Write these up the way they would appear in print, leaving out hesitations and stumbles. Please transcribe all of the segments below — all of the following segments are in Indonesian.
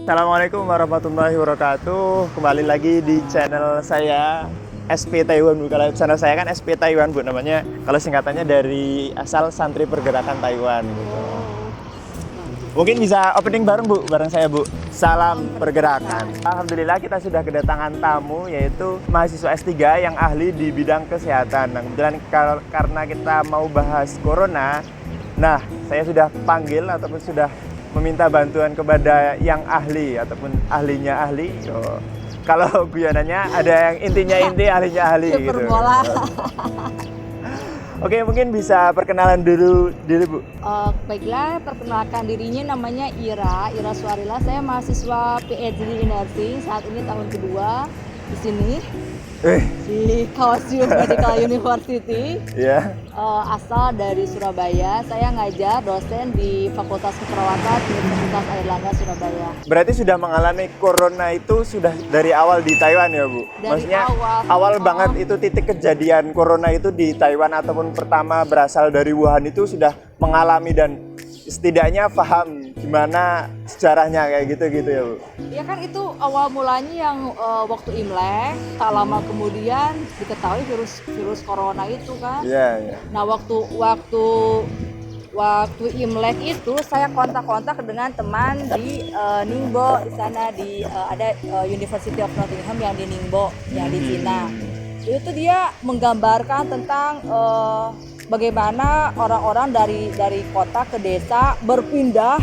Assalamualaikum warahmatullahi wabarakatuh. Kembali lagi di channel saya SP Taiwan, Bu. Kalau channel saya kan SP Taiwan, Bu, namanya. Kalau singkatannya dari asal Santri Pergerakan Taiwan gitu. Mungkin bisa opening bareng, Bu, bareng saya, Bu. Salam pergerakan. Alhamdulillah kita sudah kedatangan tamu, yaitu mahasiswa S3 yang ahli di bidang kesehatan. Nah, kebetulan karena kita mau bahas corona, nah saya sudah panggil ataupun sudah meminta bantuan kepada yang ahli ataupun ahlinya ahli. Kalau guyonannya ada yang intinya inti, ahlinya ahli gitu. Bola. Oke, mungkin bisa perkenalan dulu, Bu. Baiklah, perkenalkan dirinya namanya Ira Suarila. Saya mahasiswa PhD Nursing, saat ini tahun kedua di sini di Kaohsiung Medical University. Ya. Asal dari Surabaya. Saya ngajar dosen di Fakultas Keperawatan Universitas Airlangga Surabaya. Berarti sudah mengalami corona itu sudah dari awal di Taiwan ya, Bu? Dari Maksudnya awal. banget itu titik kejadian corona itu di Taiwan ataupun pertama berasal dari Wuhan itu sudah mengalami dan setidaknya paham gimana sejarahnya kayak gitu ya, Bu? Ya kan itu awal mulanya yang waktu Imlek, tak lama kemudian diketahui virus corona itu kan. Iya. Nah, waktu Imlek itu saya kontak-kontak dengan teman di Ningbo di sana ada University of Nottingham yang di Ningbo yang di Cina. Itu dia menggambarkan tentang bagaimana orang-orang dari kota ke desa berpindah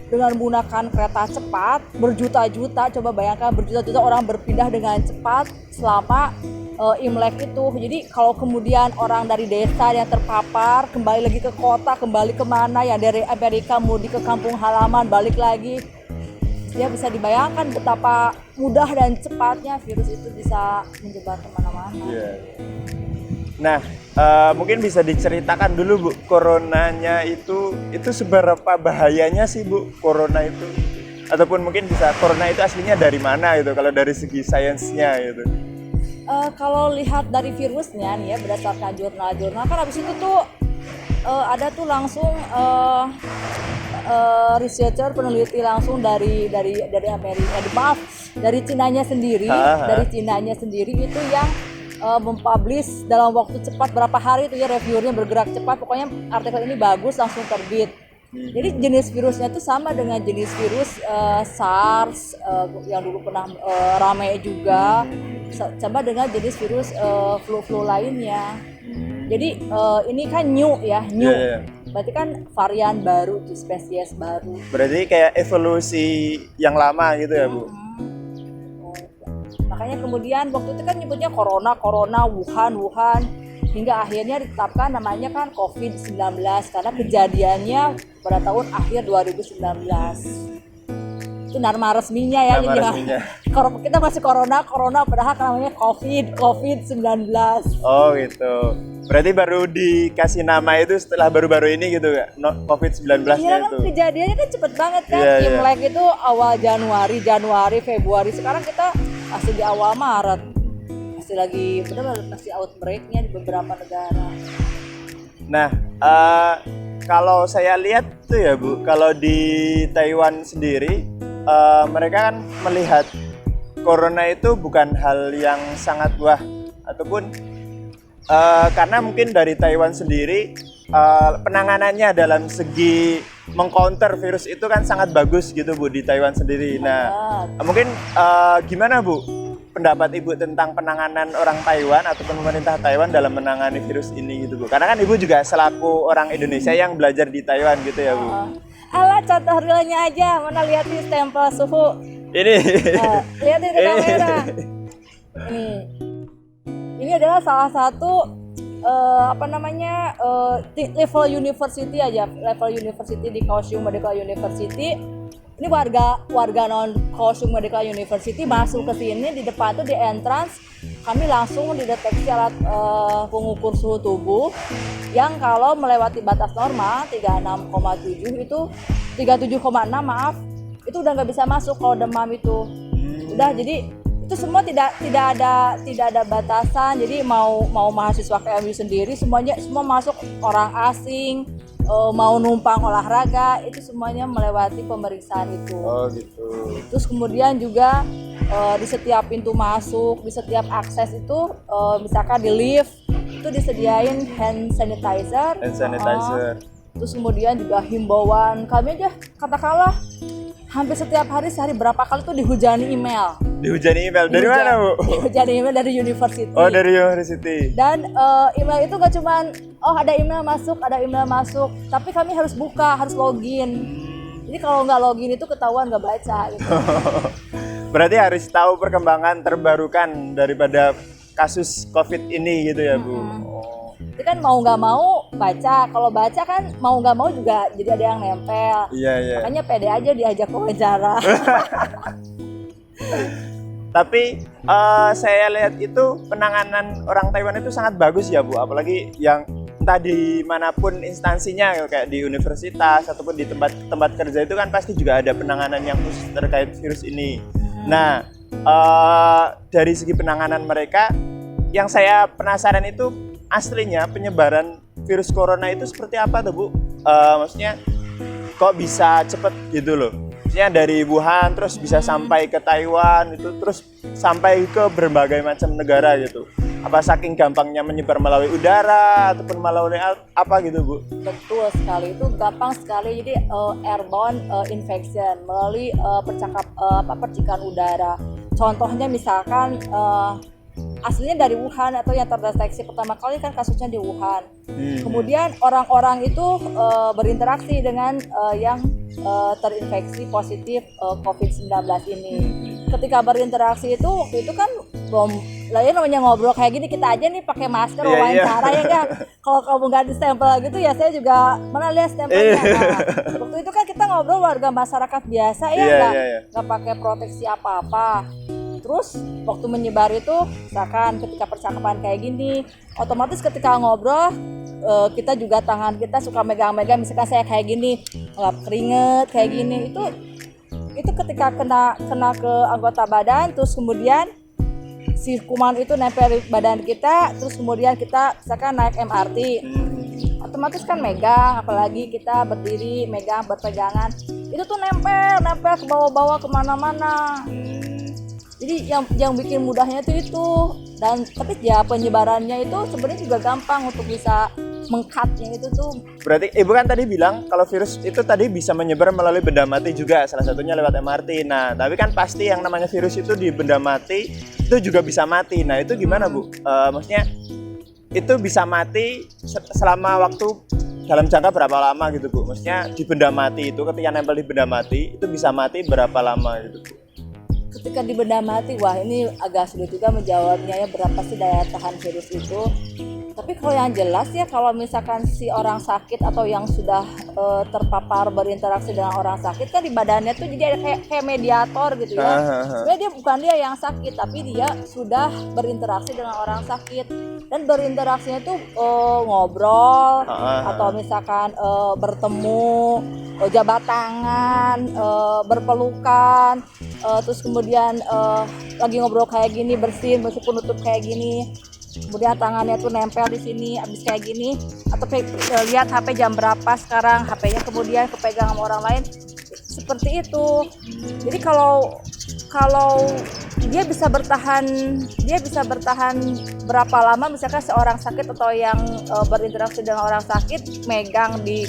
dengan menggunakan kereta cepat berjuta-juta. Coba bayangkan berjuta-juta orang berpindah dengan cepat selama Imlek itu. Jadi kalau kemudian orang dari desa yang terpapar kembali lagi ke kota, kembali kemana, yang dari Amerika mudik ke kampung halaman balik lagi, ya bisa dibayangkan betapa mudah dan cepatnya virus itu bisa menyebar kemana-mana. Nah, mungkin bisa diceritakan dulu, Bu, coronanya itu seberapa bahayanya sih, Bu, corona itu? Ataupun mungkin bisa corona itu aslinya dari mana gitu, kalau dari segi sainsnya gitu. Kalau lihat dari virusnya nih ya, berdasarkan jurnal-jurnal kan habis itu tuh ada tuh langsung researcher, peneliti langsung dari Amerika, dari Cinanya sendiri, itu yang mempublish dalam waktu cepat, berapa hari itu ya, reviewernya bergerak cepat, pokoknya artikel ini bagus langsung terbit. Jadi jenis virusnya itu sama dengan jenis virus SARS yang dulu pernah ramai juga, sama dengan jenis virus flu lainnya. Jadi ini kan new. Berarti kan varian baru, tuh spesies baru. Berarti kayak evolusi yang lama gitu ya, Bu? Makanya kemudian waktu itu kan nyebutnya corona, Wuhan, hingga akhirnya ditetapkan namanya kan COVID-19 karena kejadiannya pada tahun akhir 2019. Itu nama resminya ya. Kita masih corona padahal namanya COVID-19. Oh gitu. Berarti baru dikasih nama itu setelah baru-baru ini gitu ya, COVID-19 Iya kan, itu. kejadiannya kan cepet banget kan. Imlek itu awal Januari, Februari. Sekarang kita masih di awal Maret. Masih outbreak-nya di beberapa negara. Nah, kalau saya lihat tuh ya, Bu, kalau di Taiwan sendiri mereka kan melihat corona itu bukan hal yang sangat wah, ataupun karena mungkin dari Taiwan sendiri penanganannya dalam segi mengcounter virus itu kan sangat bagus gitu, Bu, di Taiwan sendiri. Nah, mungkin gimana, Bu, pendapat Ibu tentang penanganan orang Taiwan ataupun pemerintah Taiwan dalam menangani virus ini gitu, Bu? Karena kan Ibu juga selaku orang Indonesia yang belajar di Taiwan gitu ya, Bu. Alah, contoh realnya aja, mana lihat nih stempel suhu. Ini. Lihatin ke kamera. Ini adalah salah satu level university di Kaohsiung Medical University. Ini warga non Kaohsiung Medical University masuk ke sini, di depan tuh di entrance kami langsung dideteksi alat pengukur suhu tubuh yang kalau melewati batas normal 36,7 itu 37,6 maaf, itu udah nggak bisa masuk kalau demam itu. Udah, jadi itu semua tidak ada batasan. Jadi mau mahasiswa KMU sendiri semua masuk, orang asing, mau numpang olahraga itu semuanya melewati pemeriksaan itu. Oh gitu. Terus kemudian juga di setiap pintu masuk, di setiap akses itu misalkan di lift itu disediain hand sanitizer. Hand sanitizer. Terus kemudian juga himbauan kami aja katakanlah hampir setiap hari sehari berapa kali tuh dihujani email. Dihujani email dari mana, Bu? Dihujani email dari university. Oh, dari university. Dan email itu gak cuman ada email masuk, tapi kami harus buka, harus login. Jadi kalau nggak login itu ketahuan nggak baca gitu. Berarti harus tahu perkembangan terbarukan daripada kasus COVID ini gitu ya, Bu. Oh. Itu kan mau nggak mau baca, kalau baca kan mau nggak mau juga jadi ada yang nempel. Iya, iya. Makanya pede aja diajak wawancara. Tapi saya lihat itu penanganan orang Taiwan itu sangat bagus ya, Bu. Apalagi yang entah dimanapun instansinya kayak di universitas ataupun di tempat kerja itu kan pasti juga ada penanganan yang khusus terkait virus ini. Nah, dari segi penanganan mereka, yang saya penasaran itu aslinya penyebaran virus corona itu seperti apa tuh, Bu? Maksudnya kok bisa cepet gitu loh? Maksudnya dari Wuhan terus bisa sampai ke Taiwan itu terus sampai ke berbagai macam negara gitu. Apa saking gampangnya menyebar melalui udara ataupun melalui apa gitu, Bu? Betul sekali, itu gampang sekali. Jadi airborne infection melalui percikan udara. Contohnya misalkan aslinya dari Wuhan atau yang terdeteksi pertama kali kan kasusnya di Wuhan. Kemudian orang-orang itu berinteraksi dengan yang terinfeksi positif COVID-19 ini. Ketika berinteraksi itu waktu itu kan belum namanya ngobrol kayak gini, kita aja nih pakai masker wawancara ya kan. Kalau kamu nggak di stempel gitu ya saya juga mana lihat stempelnya. Nah, waktu itu kan kita ngobrol warga masyarakat biasa ya nggak pakai proteksi apa-apa. Terus waktu menyebar itu misalkan ketika percakapan kayak gini, otomatis ketika ngobrol kita juga tangan kita suka megang-megang, misalkan saya kayak gini ngelap keringet kayak gini, itu ketika kena ke anggota badan, terus kemudian si kuman itu nempel di badan kita, terus kemudian kita misalkan naik MRT, otomatis kan megang, apalagi kita berdiri megang berpegangan, itu tuh nempel ke bawah-bawah kemana-mana. Jadi yang bikin mudahnya itu dan tapi ya penyebarannya itu sebenarnya juga gampang untuk bisa mengcutnya itu tuh. Berarti Ibu kan tadi bilang kalau virus itu tadi bisa menyebar melalui benda mati juga, salah satunya lewat MRT. Nah, tapi kan pasti yang namanya virus itu di benda mati itu juga bisa mati. Nah, itu gimana, Bu? Maksudnya itu bisa mati selama waktu dalam jangka berapa lama gitu, Bu? Maksudnya di benda mati itu ketika nempel di benda mati itu bisa mati berapa lama gitu, Bu? Ketika di benda mati, wah ini agak sulit juga menjawabnya ya, berapa sih daya tahan virus itu. Tapi kalau yang jelas ya, kalau misalkan si orang sakit atau yang sudah terpapar berinteraksi dengan orang sakit kan di badannya tuh jadi ada kayak mediator gitu ya. Sebenarnya dia bukan dia yang sakit, tapi dia sudah berinteraksi dengan orang sakit. Dan berinteraksinya tuh ngobrol atau misalkan bertemu, jabat tangan, berpelukan, terus kemudian lagi ngobrol kayak gini, bersin penutup kayak gini. Kemudian tangannya tuh nempel di sini abis kayak gini, atau lihat HP jam berapa sekarang, HP-nya kemudian kepegang sama orang lain, seperti itu. Jadi kalau dia bisa bertahan berapa lama, misalkan seorang sakit atau yang berinteraksi dengan orang sakit megang di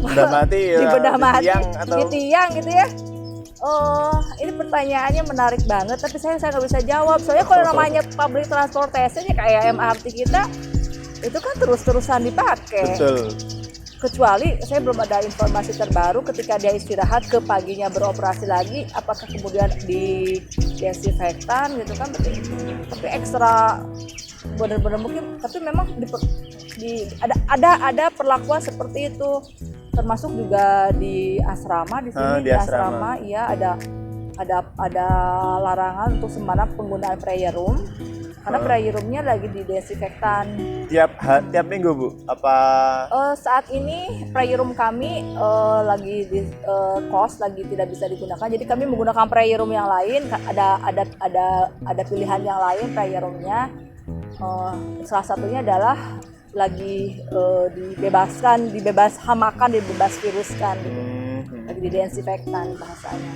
benda mati, di benda mati, atau di tiang gitu ya. Ini pertanyaannya menarik banget, tapi saya nggak bisa jawab. Soalnya kalau namanya public transportation ya kayak MRT kita, itu kan terus-terusan dipakai. Betul. Kecuali saya belum ada informasi terbaru ketika dia istirahat ke paginya beroperasi lagi, apakah kemudian di desinfektan gitu kan? Tapi ekstra benar-benar mungkin. Tapi memang ada perlakuan seperti itu. Termasuk juga di asrama di sini di asrama iya ada larangan untuk sembarang penggunaan prayer room karena prayer roomnya lagi di desinfektan tiap minggu, Bu. Apa saat ini prayer room kami lagi di kos lagi tidak bisa digunakan, jadi kami menggunakan prayer room yang lain. Ada pilihan yang lain prayer roomnya, salah satunya adalah dibebas hamakan, dibebas viruskan gitu. Lagi didesinfektan bahasanya.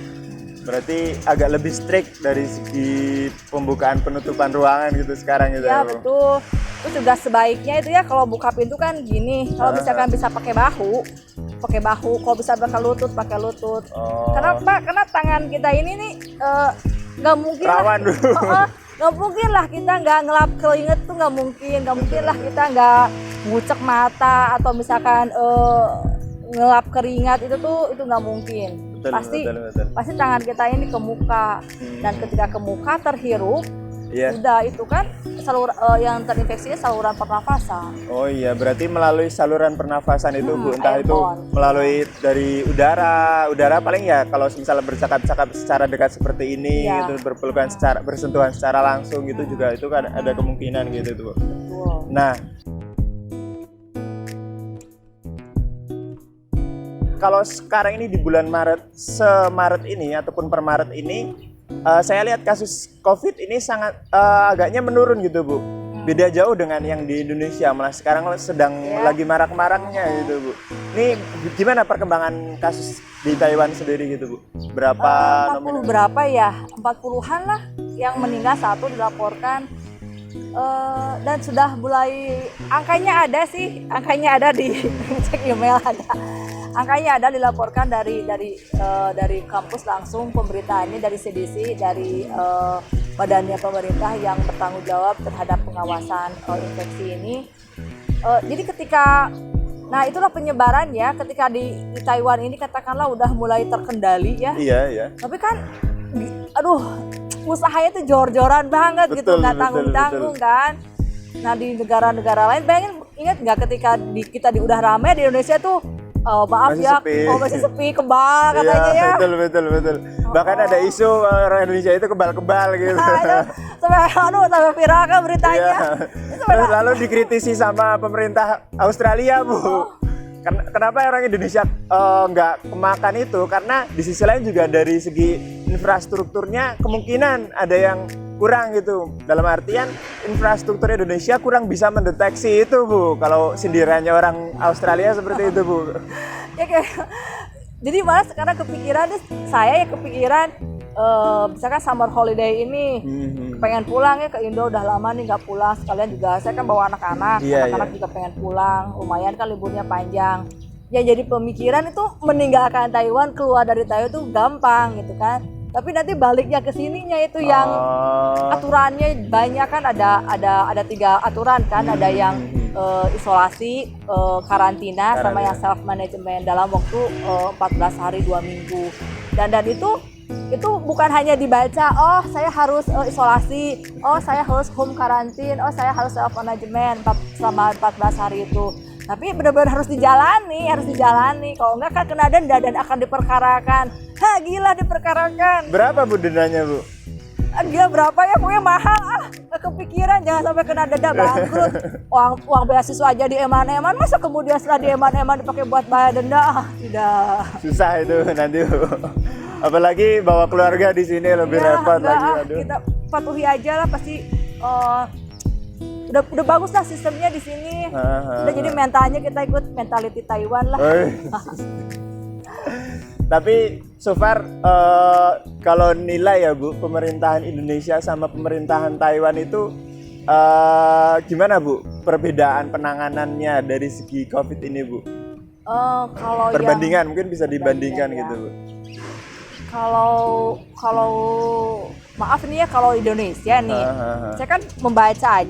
Berarti agak lebih strict dari segi pembukaan penutupan ruangan gitu sekarang gitu. Ya Bu? betul. Terus juga sebaiknya itu ya kalau buka pintu kan gini, kalau misalkan bisa pakai bahu, kalau bisa pakai lutut. Kenapa? Karena tangan kita ini nih nggak mungkin rawan lah, dulu. nggak mungkin lah kita nggak ngelap keringet tuh nggak mungkin lah kita nggak ngucek mata atau misalkan ngelap keringat itu nggak mungkin. Pasti tangan kita ini ke muka dan ketika ke muka terhirup, udah itu kan yang terinfeksinya saluran pernafasan. Oh iya, berarti melalui saluran pernafasan itu Bu, entah itu melalui dari udara paling ya kalau misalnya bercakap-cakap secara dekat seperti ini gitu, berpelukan bersentuhan secara langsung gitu juga itu kan ada kemungkinan gitu tuh Bu. Betul. Nah, kalau sekarang ini di bulan Maret ini ataupun per Maret ini, saya lihat kasus COVID ini sangat agaknya menurun gitu Bu. Beda jauh dengan yang di Indonesia, malah sekarang sedang lagi marak-maraknya gitu Bu. Ini gimana perkembangan kasus di Taiwan sendiri gitu Bu? Berapa 40 berapa ya? 40-an lah yang meninggal, 1 dilaporkan. Dan sudah mulai angkanya ada di cek email ada. Angkanya ada dilaporkan dari kampus langsung pemberitaannya dari CDC, dari badannya pemerintah yang bertanggung jawab terhadap pengawasan infeksi ini. Jadi itulah penyebaran ya, ketika di Taiwan ini katakanlah udah mulai terkendali ya. Iya. Tapi kan, usahanya tuh jor-joran banget gitu, nggak tanggung-tanggung kan. Nah di negara-negara lain, ingat nggak ketika kita udah ramai di Indonesia tuh, masih sepi, kebal katanya ya. Betul. Bahkan ada isu orang Indonesia itu kebal-kebal gitu. Nah, sampai viral kan beritanya. Terus lalu dikritisi sama pemerintah Australia Bu. Kenapa orang Indonesia nggak kemakan itu? Karena di sisi lain juga dari segi infrastrukturnya kemungkinan ada yang kurang gitu. Dalam artian infrastruktur Indonesia kurang bisa mendeteksi itu Bu. Kalau sindirannya orang Australia seperti itu Bu. Jadi malah sekarang saya kepikiran misalkan summer holiday ini pengen pulang ya ke Indo, udah lama nih nggak pulang. Sekalian juga saya kan bawa anak-anak juga pengen pulang, lumayan kan liburnya panjang ya. Jadi pemikiran itu meninggalkan Taiwan, keluar dari Taiwan itu gampang gitu kan, tapi nanti baliknya ke sininya itu yang aturannya banyak kan, ada 3 aturan kan, ada yang isolasi, karantina, sama yang self management dalam waktu 14 hari 2 minggu. Dan itu bukan hanya dibaca, oh saya harus isolasi, oh saya harus home karantin, oh saya harus self management selama 14 hari itu. Tapi benar-benar harus dijalani. Kalau enggak kan kena denda dan akan diperkarakan. Gila diperkarakan. Berapa Bu dendanya Bu? Gila berapa ya, pokoknya mahal. Gak kepikiran, jangan sampai kena denda, bangkrut. Uang beasiswa aja dieman-eman, masa kemudian setelah dieman-eman dipakai buat bayar denda? Tidak. Susah itu nanti Bu. Apalagi bawa keluarga di sini lebih repot lagi. Kita patuhi aja lah, pasti udah bagus lah sistemnya di sini. Udah jadi mentalnya kita ikut mentality Taiwan lah. Tapi so far kalau nilai ya Bu, pemerintahan Indonesia sama pemerintahan Taiwan itu gimana Bu perbedaan penanganannya dari segi COVID ini Bu? Kalau perbandingan mungkin bisa dibandingkan gitu Bu. Kalau maaf nih ya, kalau Indonesia nih, saya kan membaca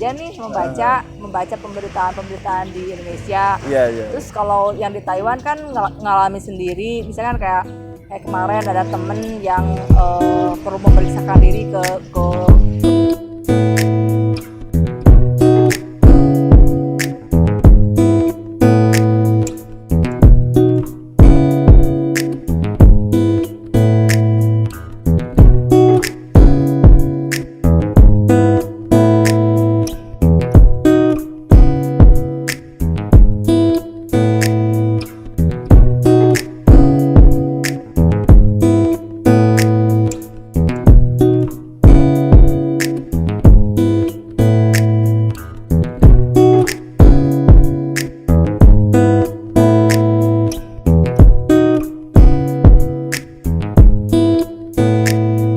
pemberitaan di Indonesia. Terus kalau yang di Taiwan kan ngalami sendiri, misalkan kayak kemarin ada temen yang perlu memeriksakan diri ke